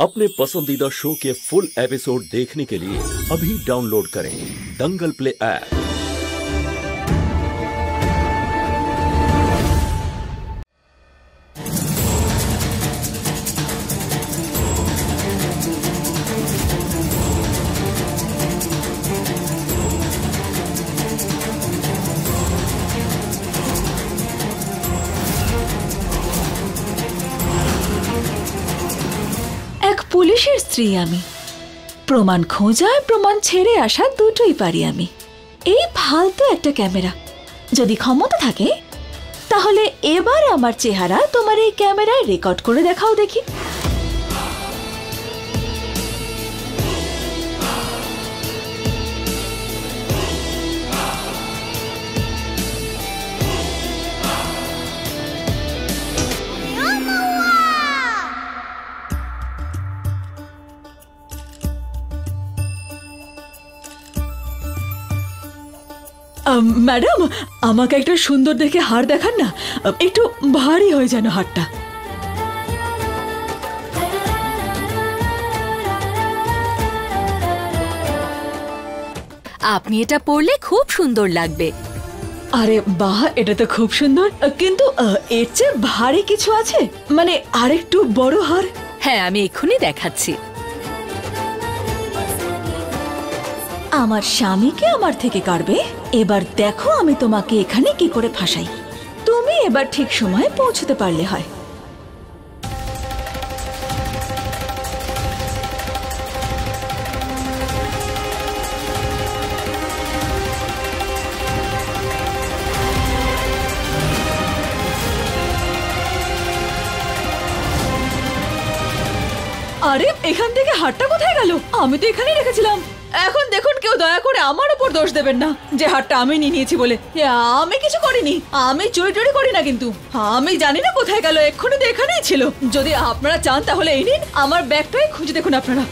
अपने पसंदीदा शो के फुल एपिसोड देखने के लिए अभी डाउनलोड करें दंगल प्ले ऐप। পুলিশের স্ত্রী আমি, প্রমাণ খোঁজা প্রমাণ ছেড়ে আসা দুটোই পারি আমি। এই ফালতু একটা ক্যামেরা, যদি ক্ষমতা থাকে তাহলে এবার আমার চেহারা তোমার এই ক্যামেরায় রেকর্ড করে দেখাও দেখি। ম্যাডাম, আমাকে একটা সুন্দর দেখে হার দেখান না, একটু ভারী হয়ে যেন হারটা। আপনি এটা পরলে খুব সুন্দর লাগবে। আরে বাহ, এটা তো খুব সুন্দর, কিন্তু এর চেয়ে ভারী কিছু আছে, মানে আরেকটু বড় হার। হ্যাঁ, আমি এক্ষুনি দেখাচ্ছি। আমার স্বামীকে আমার থেকে কাড়বে, এবার দেখো আমি তোমাকে এখানে কি করে ফাঁসাই। তুমি এবার ঠিক সময়ে পৌঁছতে পারলে হয়। আরে এখান থেকে হারটা কোথায় গেল? আমি তো এখানেই রেখেছিলাম। এখন দেখুন, কেউ দয়া করে আমার উপর দোষ দেবেন না যে হারটা আমি নিয়ে নিয়েছি বলে। আমি কিছু করিনি, আমি চুরি টুরি করি না, কিন্তু আমি জানি না কোথায় গেল। এক্ষুনি তো এখানেই ছিল। যদি আপনারা চান তাহলে এই নিন, আমার ব্যাগটাই খুঁজে দেখুন আপনারা।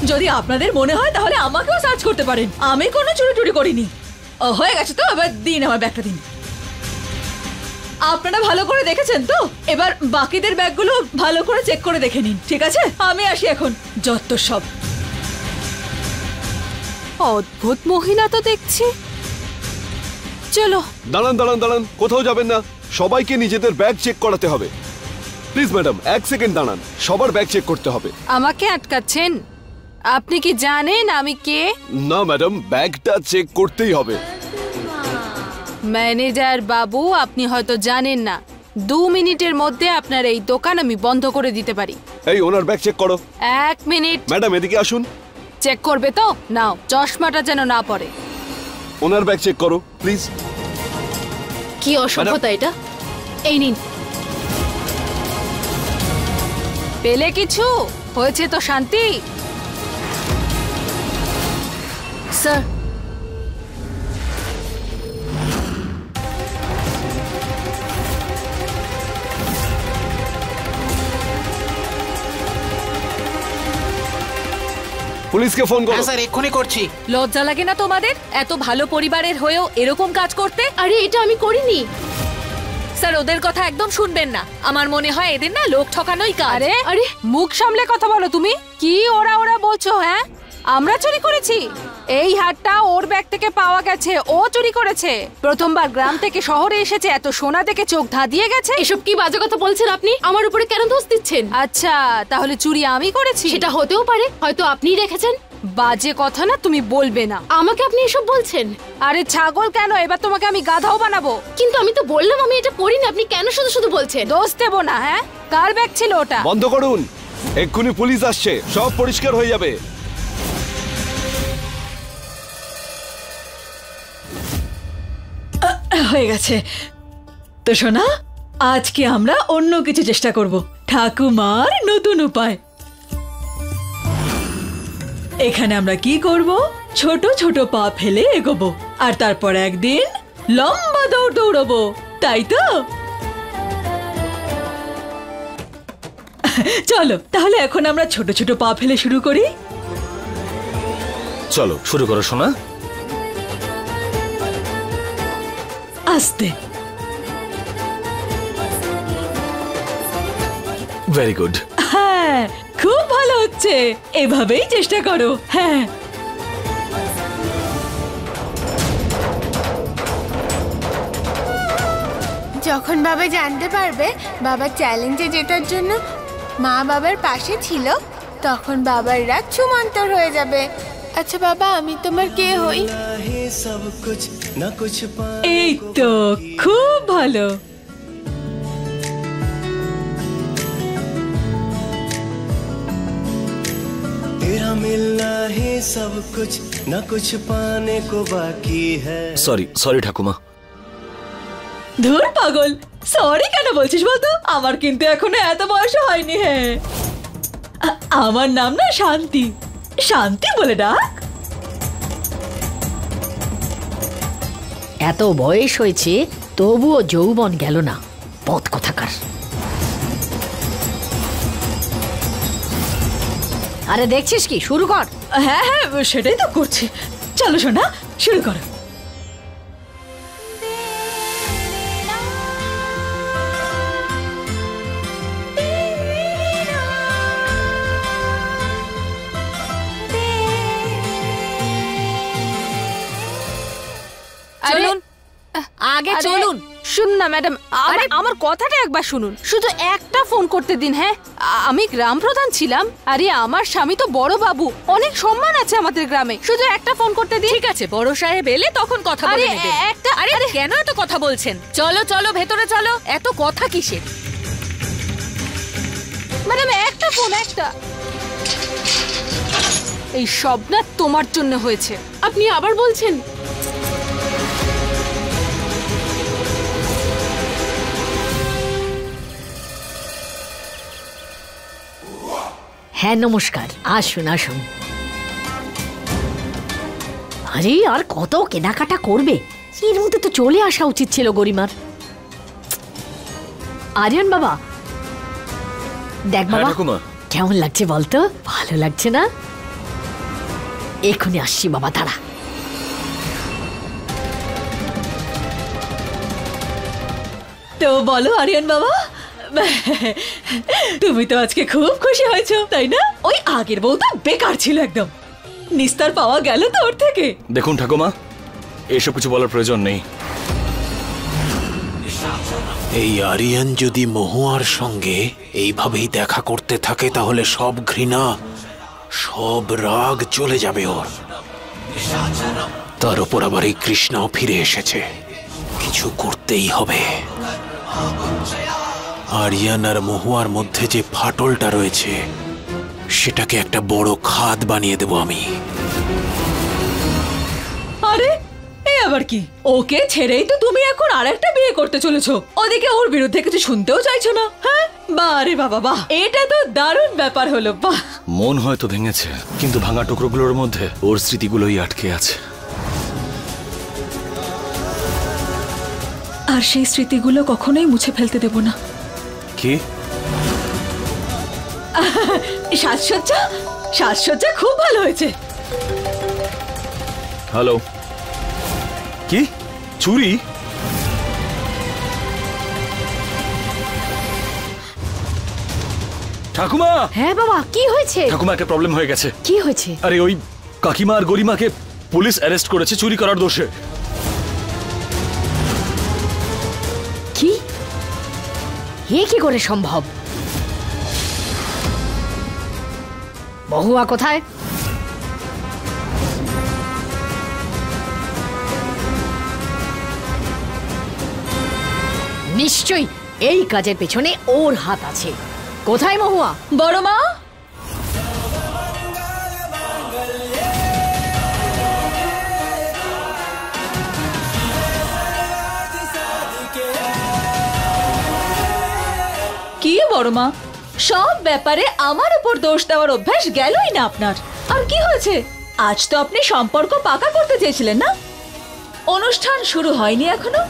যদি আপনাদের মনে হয় তাহলে আমাকেও সার্চ করতে পারেন, আমি কোনো চুরি টুরি করিনি। হয়ে গেছে তো, এবার দিন আমার ব্যাগটা দিন। আপনারা ভালো করে দেখেছেন তো? এবার বাকিদের ব্যাগগুলো ভালো করে চেক করে দেখে নিন, ঠিক আছে? আমি আসি এখন। যত সব অদ্ভুত মহিলা তো দেখছি। চলো। দাঁড়ান দাঁড়ান দাঁড়ান, কোথাও যাবেন না। সবাইকে নিজেদের ব্যাগ চেক করাতে হবে। প্লিজ ম্যাডাম, এক সেকেন্ড দাঁড়ান, সবার ব্যাগ চেক করতে হবে। আমাকে আটকাচ্ছেন? আপনি কি জানেন আমি কে? না ম্যাডাম, ব্যাগটা চেক করতেই হবে। ম্যানেজার বাবু, আপনি হয়তো জানেন না, 2 মিনিটের মধ্যে আপনার এই দোকান আমি বন্ধ করে দিতে পারি। এই ওনার ব্যাগ চেক করো। 1 মিনিট। ম্যাডাম এদিকে আসুন। চেক করবে তো? নাও, চশমাটা যেন না পড়ে। ওনার ব্যাগ চেক করো প্লিজ। কি অসভ্যতা এটা! এই নিন। পেলে কিছু? হয়েছে তো শান্তি? স্যার, পুলিশকে ফোন করো। স্যার এক্ষুনি করছি। লজ্জা লাগে না তোমাদের এত ভালো পরিবারের হয়েও এরকম কাজ করতে? আরে এটা আমি করিনি স্যার, ওদের কথা একদম শুনবেন না। আমার মনে হয় এদের না লোক ঠকানোই কাজ। আরে আরে মুখ সামলে কথা বলো তুমি। কি ওরা ওরা বলছো? হ্যাঁ, আমরা চুরি করেছি? এই হারটা ওর ব্যাগ থেকে পাওয়া গেছে, ও চুরি করেছে। প্রথমবার গ্রাম থেকে শহরে এসেছে, এত সোনা দেখে চোখ ধাঁধিয়ে গেছে। এসব কি বাজে কথা বলছেন আপনি? আমার উপরে কেন দোষ দিচ্ছেন? আচ্ছা, তাহলে চুরি আমি করেছি? সেটা হতেও পারে, হয়তো আপনিই রেখেছেন। বাজে কথা না, তুমি বলবে না। আমাকে আপনি এসব বলছেন? আরে ছাগল কেন, এবার তোমাকে আমি গাধাও বানাবো। কিন্তু আমি তো বললাম আমি এটা করিনি, আপনি কেন শুধু শুধু বলছেন? দোষ দেবো না। হ্যাঁ, কার ব্যাগ ছিল ওটা? বন্ধ করুন, এক্ষুনি পুলিশ আসছে, সব পরিষ্কার হয়ে যাবে। হয়ে গেছে তো সোনা, আজকে আমরা অন্য কিছু চেষ্টা করব। ঠাকুমার নতুন উপায়। এখানে আমরা কি করব? ছোট ছোট পা ফেলে এগোবো, আর তারপর একদিন লম্বা দৌড় দৌড়বো, তাই তো? চলো তাহলে এখন আমরা ছোট ছোট পা ফেলে শুরু করি। চলো শুরু করো সোনা। আস্তে। Very good. হ্যাঁ হ্যাঁ, খুব ভালো হচ্ছে, এভাবেই চেষ্টা করো। হ্যাঁ, যখন বাবা জানতে পারবে বাবার চ্যালেঞ্জে জেতার জন্য মা বাবার পাশে ছিল, তখন বাবার রাগ ছুমন্তর হয়ে যাবে। আচ্ছা বাবা, আমি তোমার কে হই? এই তো খুব ভালো। तेरा मिलना ही सब कुछ न कुछ पाने को बाकी है। সরি ঠাকুমা। ধুর পাগল, সরি কেন বলছিস বলতো? আমার কিন্তু এখনো এত বয়স হয়নি। হ্যাঁ, আমার নাম না শান্তি। শান্তি বলে ডাক। এত বয়স হয়েছে তবুও যৌবন গেল না, পথ কথাকার। আরে দেখছিস কি, শুরু কর। হ্যাঁ হ্যাঁ, সেটাই তো করছি। চলো সোনা, শুরু করো। চলুন আগে চলুন। শুনুন না ম্যাডাম, আমার কথাটা একবার শুনুন। শুধু একটা ফোন করতে দিন। হ্যাঁ, আমি গ্রাম প্রধান ছিলাম। আরে আমার স্বামী তো বড় বাবু, অনেক সম্মান আছে আমাদের গ্রামে। শুধু একটা ফোন করতে দিন। ঠিক আছে, বড় সাহেব এলে তখন কথা বলে নেবেন। আরে কেন এত কথা বলছেন? চলো চলো ভেতরে চলো, এত কথা কিসের? ম্যাডাম একটা ফোন, একটা। এই সব না তোমার জন্য হয়েছে। আপনি আবার বলছেন? হ্যাঁ নমস্কার, আসুন আসুন। আরে আর কত কেনাকাটা করবে, এর মধ্যে তো চলে আসা উচিত ছিল গরিমার। আরিয়ান বাবা, দেখ বাবা কেমন লাগছে বলতো? ভালো লাগছে না? এক্ষুনি আসছি বাবা, দাঁড়া। তো বলো আরিয়ান বাবা, তুমি তো আজকে খুব খুশি হয়েছো তাই না? ওই আগের বউ তো বেকার ছিল একদম, নিস্তার পাওয়া গেল তো ওর থেকে। দেখুন ঠাকুমা, এসব কিছু বলার প্রয়োজন নেই। এই আরিয়ান যদি মহুয়ার সঙ্গে এইভাবেই দেখা করতে থাকে তাহলে সব ঘৃণা, সব রাগ চলে যাবে ওর। তার উপর আবার এই কৃষ্ণাও ফিরে এসেছে, কিছু করতেই হবে। আরিয়ান আর মহুয়ার মধ্যে যে ফাটলটা রয়েছে সেটাকে একটা বড় খাদ বানিয়ে দেব আমি। আরে এই আবার কি? ওকে ছেড়েই তো তুমি এখন আরেকটা বিয়ে করতে চলেছো, ওদিকে ওর বিরুদ্ধে কিছু শুনতেও চাইছো না। হ্যাঁ, বাহ রে বাবা বাহ, এটা তো দারুণ ব্যাপার হলো। বাহ, মন হয়তো ভেঙেছে, কিন্তু ভাঙা টুকরোগুলোর মধ্যে ওর স্মৃতিগুলোই আটকে আছে। আর সেই স্মৃতিগুলো কখনোই মুছে ফেলতে দেব না। কি? সাজসজ্জা, সাজসজ্জা খুব ভালো হয়েছে। হ্যালো, কি চুরি? ঠাকুমা! হ্যাঁ বাবা, কি হয়েছে? ঠাকুমা, একটা প্রবলেম হয়ে গেছে। কি হয়েছে? আরে ওই কাকিমা আর গরিমাকে পুলিশ অ্যারেস্ট করেছে চুরি করার দোষে। কি? এ কি করে সম্ভব? মহুয়া কোথায়? নিশ্চয়ই এই কাজের পেছনে ওর হাত আছে। কোথায় মহুয়া? বড় মা, কি বড় মা, সব ব্যাপারে আমার উপর দোষ দেওয়ার অভ্যাস গেলই না আপনার। আর কি হয়েছে? আজ তো আপনি সম্পর্ক পাকা করতে চেয়েছিলেন না? অনুষ্ঠান শুরু হয়নি এখনো।